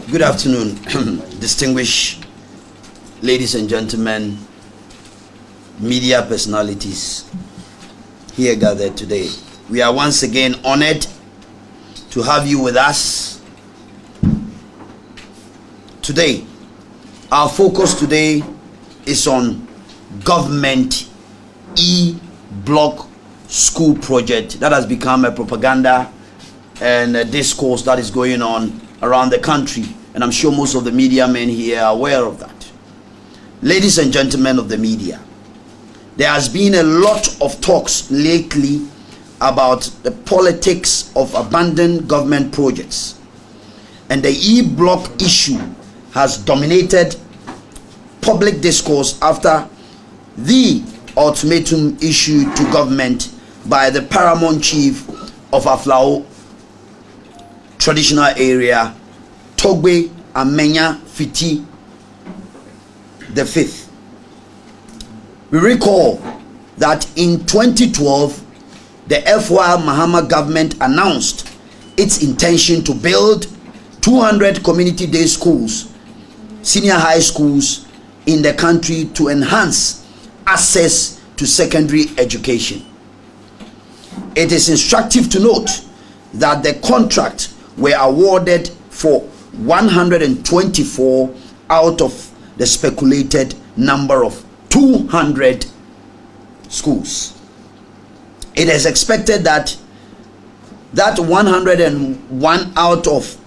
Good afternoon, distinguished ladies and gentlemen, media personalities here gathered today. We are once again honored to have you with us today. Our focus today is on government e-block school project that has become a propaganda and a discourse that is going on around the country, and I'm sure most of the media men here are aware of that. Ladies and gentlemen of the media, there has been a lot of talks lately about the politics of abandoned government projects, and the e-block issue has dominated public discourse after the ultimatum issued to government by the paramount chief of Aflao traditional area, Togbe Amenya Fiti the Fifth. We recall that in 2012, the FY Mahama government announced its intention to build 200 community day schools, senior high schools in the country to enhance access to secondary education. It is instructive to note that the contract were awarded for 124 out of the speculated number of 200 schools. It is expected that 101 out of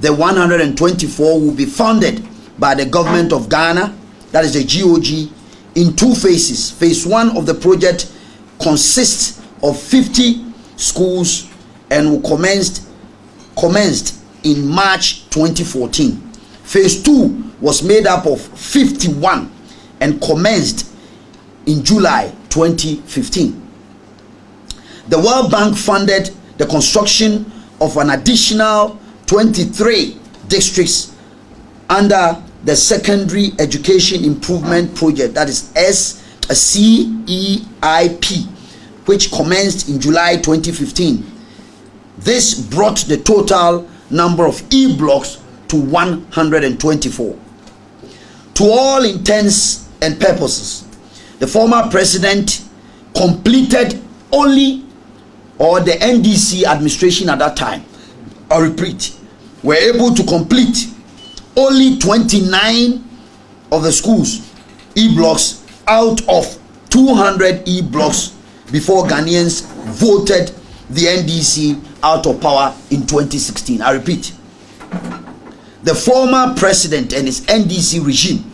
the 124 will be funded by the government of Ghana, that is the GOG, in two phases. Phase 1 of the project consists of 50 schools and will commenced in March 2014. Phase 2 was made up of 51 and commenced in July 2015. The World Bank funded the construction of an additional 23 districts under the Secondary Education Improvement Project, that is CEIP, which commenced in July 2015. This brought the total number of e-blocks to 124. To all intents and purposes, the former president completed only, or the NDC administration at that time, I repeat, were able to complete only 29 of the schools e-blocks out of 200 e-blocks before Ghanaians voted the NDC out of power in 2016. I repeat, the former president and his NDC regime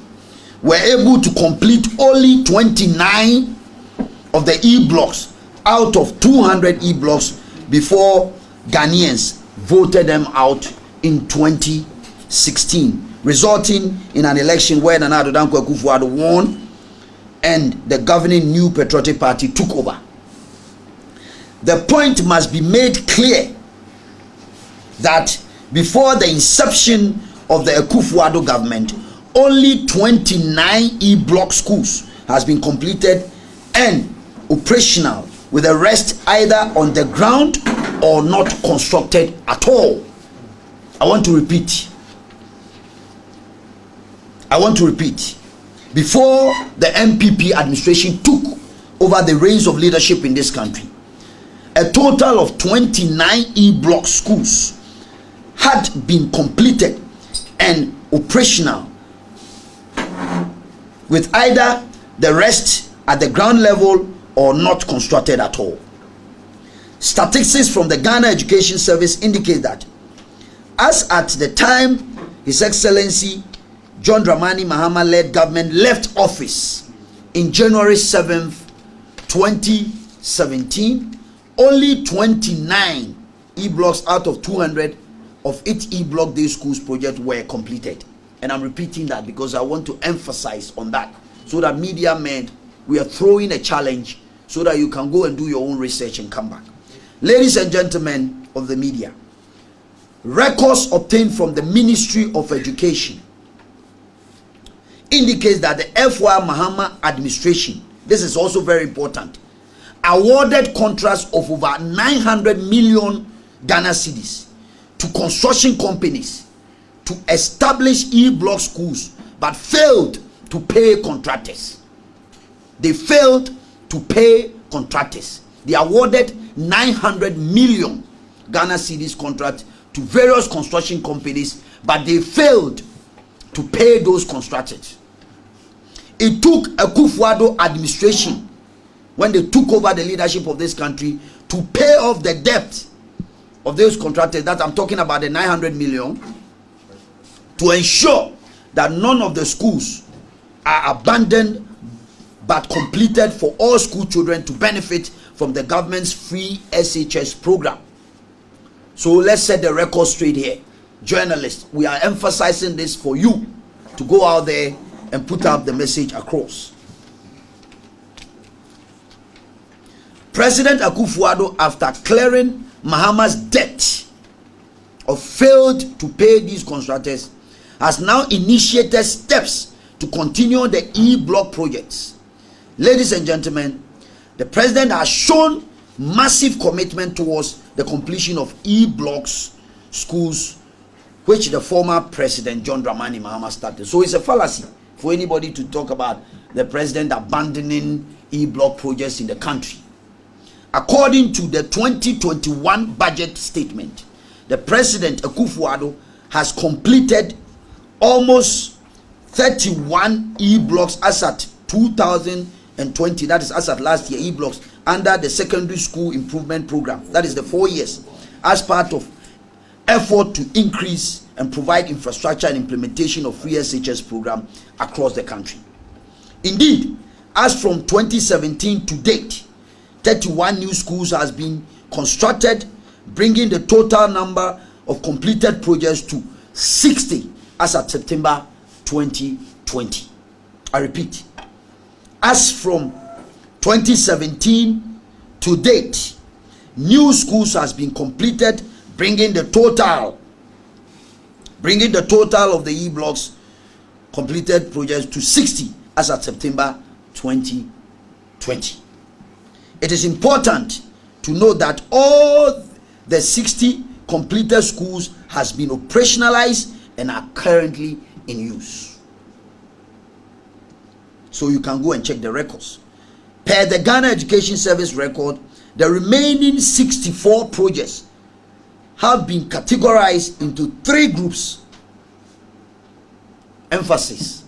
were able to complete only 29 of the e-blocks out of 200 e-blocks before Ghanaians voted them out in 2016, resulting in an election where Akufo Addo won and the governing New Patriotic Party took over. The point must be made clear that before the inception of the Akufo Addo government, only 29 e-block schools has been completed and operational, with the rest either on the ground or not constructed at all. I want to repeat. Before the MPP administration took over the reins of leadership in this country, a total of 29 e-block schools had been completed and operational, with either the rest at the ground level or not constructed at all. Statistics from the Ghana Education Service indicate that as at the time His Excellency John Dramani Mahama led government left office in January 7th, 2017, only 29 e-blocks out of 200 of its e-block day schools project were completed. And I'm repeating that because I want to emphasize on that, so that media men, we are throwing a challenge so that you can go and do your own research and come back. Ladies and gentlemen of the media, records obtained from the Ministry of Education indicates that the FY Mahama administration, this is also very important, awarded contracts of over 900 million Ghana cedis to construction companies to establish E-block schools but failed to pay contractors. They failed to pay contractors. They awarded 900 million Ghana cedis contract to various construction companies, but they failed to pay those contractors. It took Akufo Addo administration, when they took over the leadership of this country, to pay off the debt of those contractors, that I'm talking about the 900 million, to ensure that none of the schools are abandoned but completed for all school children to benefit from the government's free SHS program. So let's set the record straight here. Journalists, we are emphasizing this for you to go out there and put up the message across. President Akufo Addo, after clearing Mahama's debt of failed to pay these contractors, has now initiated steps to continue the E-block projects. Ladies and gentlemen, the president has shown massive commitment towards the completion of E-blocks schools, which the former president John Dramani Mahama started. So it's a fallacy for anybody to talk about the president abandoning E-block projects in the country. According to the 2021 budget statement, the president Akufo Addo has completed almost 31 E-blocks as at 2020, that is as at last year, E-blocks under the secondary school improvement program, that is the 4 years, as part of effort to increase and provide infrastructure and implementation of free SHS program across the country. Indeed, as from 2017 to date, 31 new schools has been constructed, bringing the total number of completed projects to 60 as at September 2020. I repeat, as from 2017 to date, new schools has been completed, bringing the total of the E-blocks completed projects to 60 as at September 2020. It is important to note that all the 60 completed schools has been operationalized and are currently in use. So you can go and check the records. Per the Ghana Education Service record, the remaining 64 projects have been categorized into 3 groups. Emphasis.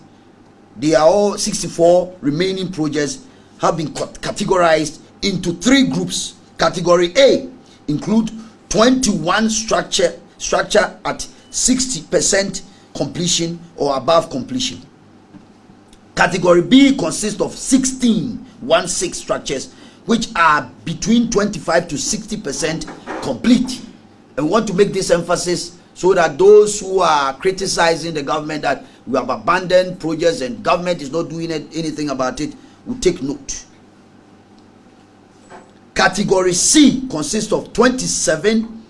They are all 64 remaining projects have been categorized into 3 groups. Category A include 21 structure at 60% completion or above completion. Category B consists of 16 structures which are between 25 to 60% complete. And we want to make this emphasis so that those who are criticizing the government that we have abandoned projects and government is not doing anything about it will take note. Category C consists of 27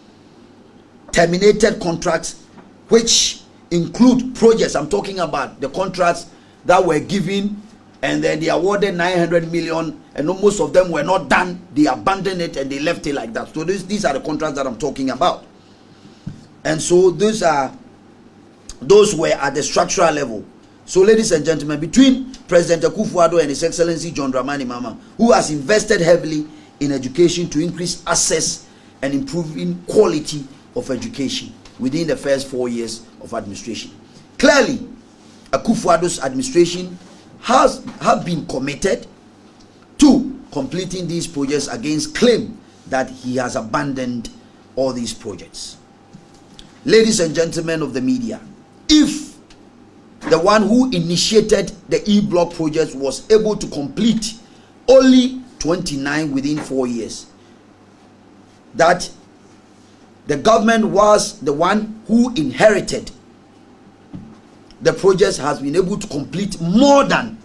terminated contracts which include projects. I'm talking about the contracts that were given and then they awarded 900 million and most of them were not done. They abandoned it and they left it like that. So these are the contracts that I'm talking about. And so those were at the structural level. So ladies and gentlemen, between President Akufo Addo and His Excellency John Dramani Mahama, who has invested heavily in education to increase access and improving quality of education within the first 4 years of administration. Clearly, Akufo Addo's administration have been committed to completing these projects against claim that he has abandoned all these projects. Ladies and gentlemen of the media, if the one who initiated the E-block project was able to complete only 29 within 4 years, that the government was the one who inherited the projects has been able to complete more than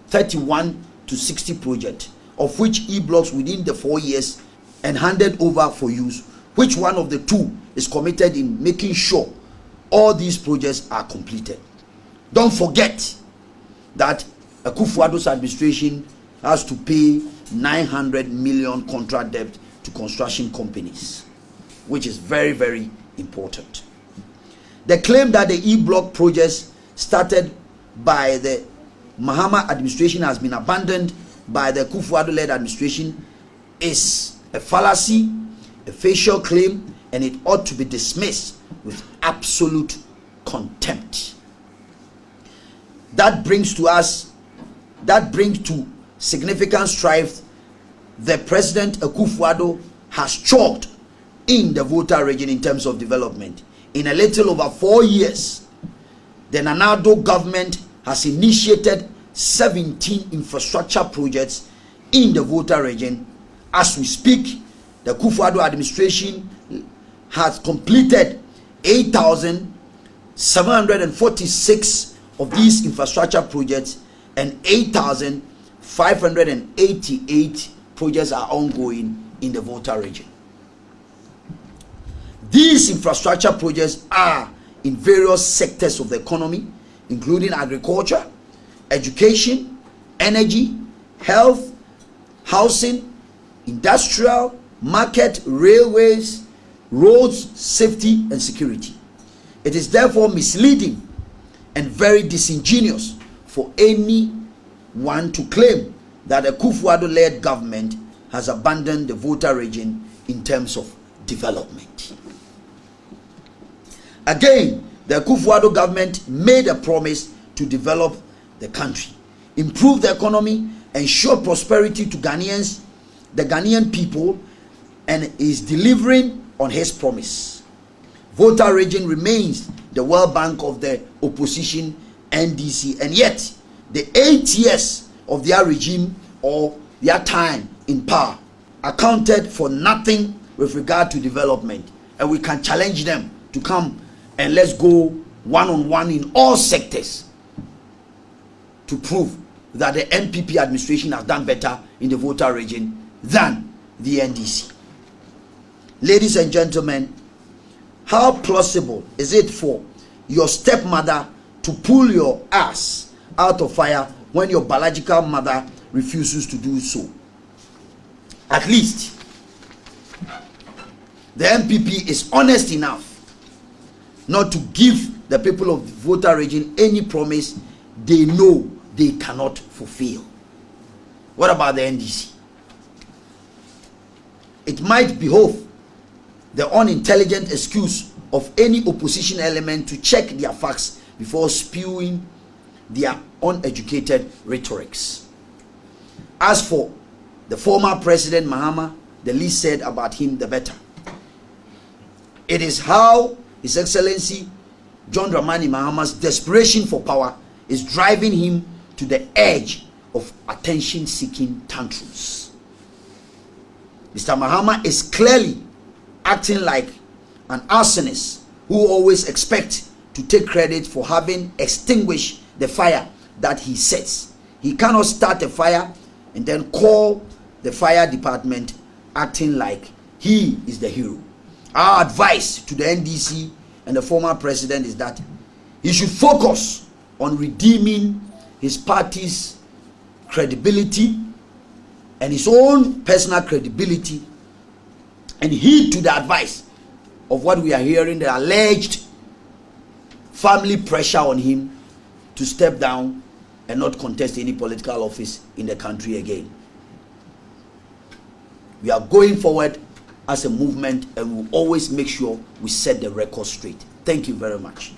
31 to 60 projects, of which E-blocks within the 4 years and handed over for use. Which one of the two is committed in making sure all these projects are completed? Don't forget that Akufo Addo's administration has to pay 900 million contract debt to construction companies, which is very, very important. The claim that the E-block projects started by the Mahama administration has been abandoned by the Akufo Addo led administration is a fallacy, a facial claim, and it ought to be dismissed with absolute contempt. That brings to significant strife the President Akufo Addo has chalked in the Volta region in terms of development. In a little over 4 years, the Nana Addo government has initiated 17 infrastructure projects in the Volta region. As we speak, the Akufo Addo administration has completed 8,746 of these infrastructure projects, and 8,588 projects are ongoing in the Volta region. These infrastructure projects are in various sectors of the economy, including agriculture, education, energy, health, housing, industrial, market, railways, roads, safety, and security. It is therefore misleading and very disingenuous for anyone to claim that the Akufo Addo led government has abandoned the Volta region in terms of development. Again, the Akufo Addo government made a promise to develop the country, improve the economy, ensure prosperity to Ghanaians, the Ghanaian people, and is delivering on his promise. Volta region remains the World Bank of the opposition NDC, and yet the 8 years of their regime or their time in power accounted for nothing with regard to development. And we can challenge them to come and let's go one-on-one in all sectors to prove that the NPP administration has done better in the Volta region than the NDC. Ladies and gentlemen, how plausible is it for your stepmother to pull your ass out of fire when your biological mother refuses to do so? At least the NPP is honest enough not to give the people of the Volta region any promise they know they cannot fulfill. What about the NDC? It might behove the unintelligent excuse of any opposition element to check their facts before spewing their uneducated rhetorics. As for the former President Mahama, the least said about him, the better. It is how His Excellency John Dramani Mahama's desperation for power is driving him to the edge of attention-seeking tantrums. Mr. Mahama is clearly acting like an arsonist who always expects to take credit for having extinguished the fire that he sets. He cannot start a fire and then call the fire department acting like he is the hero. Our advice to the NDC and the former president is that he should focus on redeeming his party's credibility and his own personal credibility, and heed to the advice of what we are hearing, the alleged family pressure on him to step down and not contest any political office in the country again. We are going forward as a movement, and we'll always make sure we set the record straight. Thank you very much.